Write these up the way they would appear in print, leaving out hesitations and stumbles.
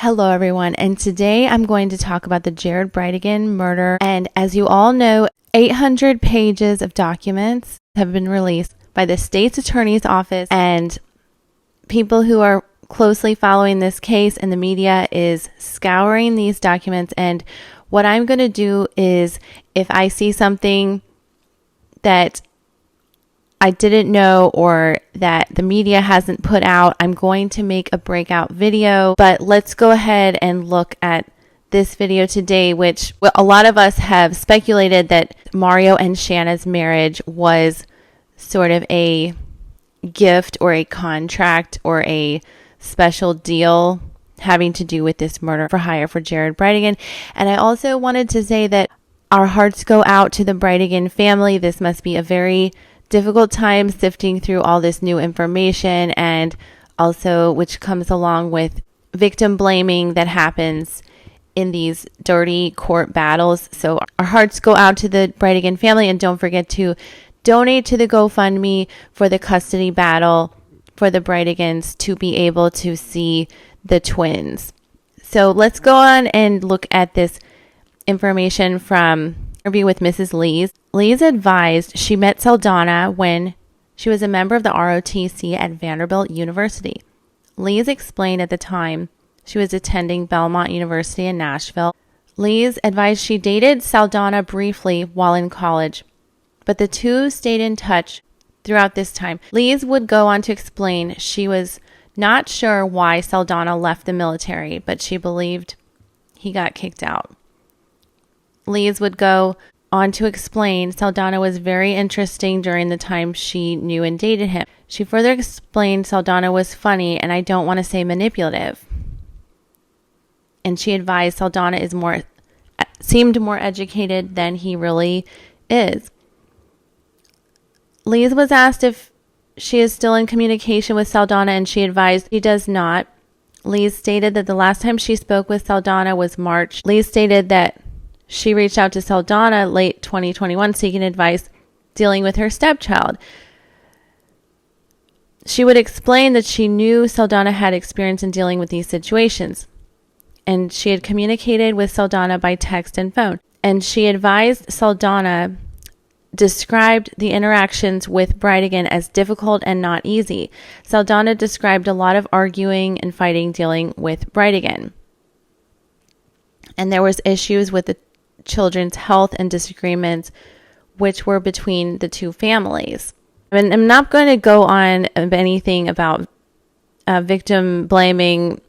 Hello everyone, and today I'm going to talk about the Jared Bridegan murder. And as you all know, 800 pages of documents have been released by the state's attorney's office, and people who are closely following this case and the media is scouring these documents. And what I'm going to do is, if I see something that I didn't know or that the media hasn't put out, I'm going to make a breakout video. But let's go ahead and look at this video today, which a lot of us have speculated that Mario and Shanna's marriage was sort of a gift or a contract or a special deal having to do with this murder for hire for Jared Bridegan. And I also wanted to say that our hearts go out to the Bridegan family. This must be a very difficult time sifting through all this new information, and also which comes along with victim blaming that happens in these dirty court battles. So our hearts go out to the Bridegan family, and don't forget to donate to the GoFundMe for the custody battle for the Bridigans to be able to see the twins. So let's go on and look at this information from interview with Mrs. Lees. Lees advised she met Saldana when she was a member of the ROTC at Vanderbilt University. Lees explained at the time she was attending Belmont University in Nashville. Lees advised she dated Saldana briefly while in college, but the two stayed in touch throughout this time. Lees would go on to explain she was not sure why Saldana left the military, but she believed he got kicked out. Lees would go on to explain Saldana was very interesting during the time she knew and dated him. She further explained Saldana was funny, and I don't want to say manipulative. And she advised Saldana seemed more educated than he really is. Lees was asked if she is still in communication with Saldana, and she advised she does not. Lees stated that the last time she spoke with Saldana was March. Lees stated that she reached out to Saldana late 2021 seeking advice dealing with her stepchild. She would explain that she knew Saldana had experience in dealing with these situations, and she had communicated with Saldana by text and phone. And she advised Saldana described the interactions with Bridegan as difficult and not easy. Saldana described a lot of arguing and fighting dealing with Bridegan. And there was issues with the children's health and disagreements which were between the two families. And I'm not going to go on anything about victim blaming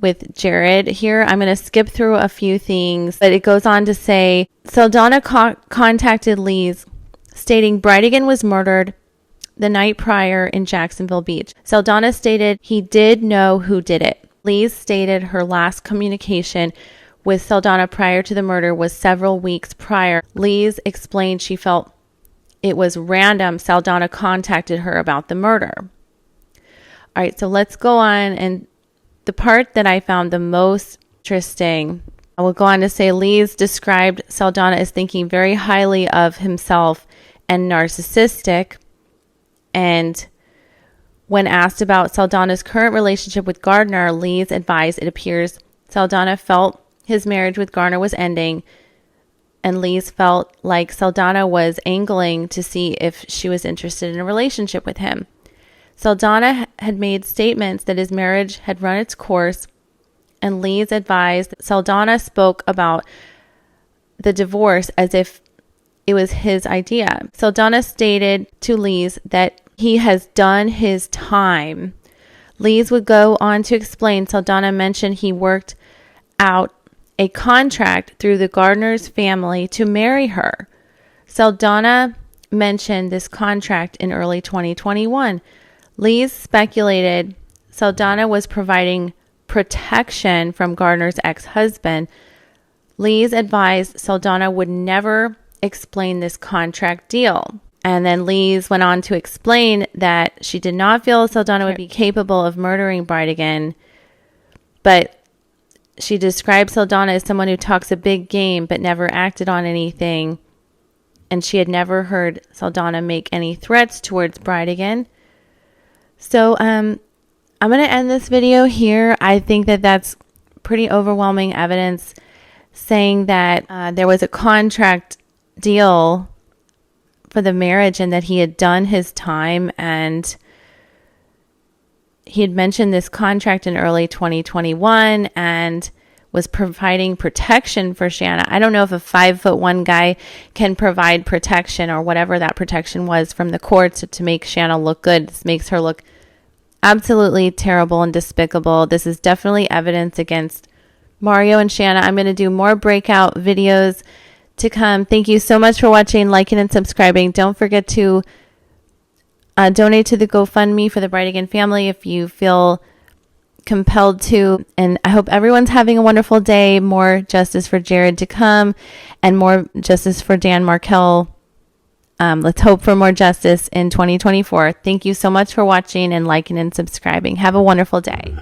with Jared here. I'm going to skip through a few things, but it goes on to say Saldana contacted Lees stating Bridegan was murdered the night prior in Jacksonville Beach. Saldana stated he did know who did it. Lees stated her last communication with Saldana prior to the murder was several weeks prior. Lees explained she felt it was random Saldana contacted her about the murder. All right, so let's go on. And the part that I found the most interesting, I will go on to say Lees described Saldana as thinking very highly of himself and narcissistic. And when asked about Saldana's current relationship with Gardner, Lees advised it appears Saldana felt his marriage with Gardner was ending, and Lees felt like Saldana was angling to see if she was interested in a relationship with him. Saldana had made statements that his marriage had run its course, and Lees advised Saldana spoke about the divorce as if it was his idea. Saldana stated to Lees that he has done his time. Lees would go on to explain Saldana mentioned he worked out a contract through the Gardner's family to marry her. Saldana mentioned this contract in early 2021. Lees speculated Saldana was providing protection from Gardner's ex-husband. Lees advised Saldana would never explain this contract deal. And then Lees went on to explain that she did not feel Saldana would be capable of murdering Bridegan, but she described Saldana as someone who talks a big game but never acted on anything, and she had never heard Saldana make any threats towards Bridegan. So I'm going to end this video here. I think that that's pretty overwhelming evidence saying that there was a contract deal for the marriage and that he had done his time, and he had mentioned this contract in early 2021 and was providing protection for Shanna. I don't know if a 5'1" guy can provide protection or whatever that protection was from the courts to make Shanna look good. This makes her look absolutely terrible and despicable. This is definitely evidence against Mario and Shanna. I'm going to do more breakout videos to come. Thank you so much for watching, liking, and subscribing. Don't forget to donate to the GoFundMe for the Bridegan family if you feel compelled to. And I hope everyone's having a wonderful day. More justice for Jared to come and more justice for Dan Markell. Let's hope for more justice in 2024. Thank you so much for watching and liking and subscribing. Have a wonderful day.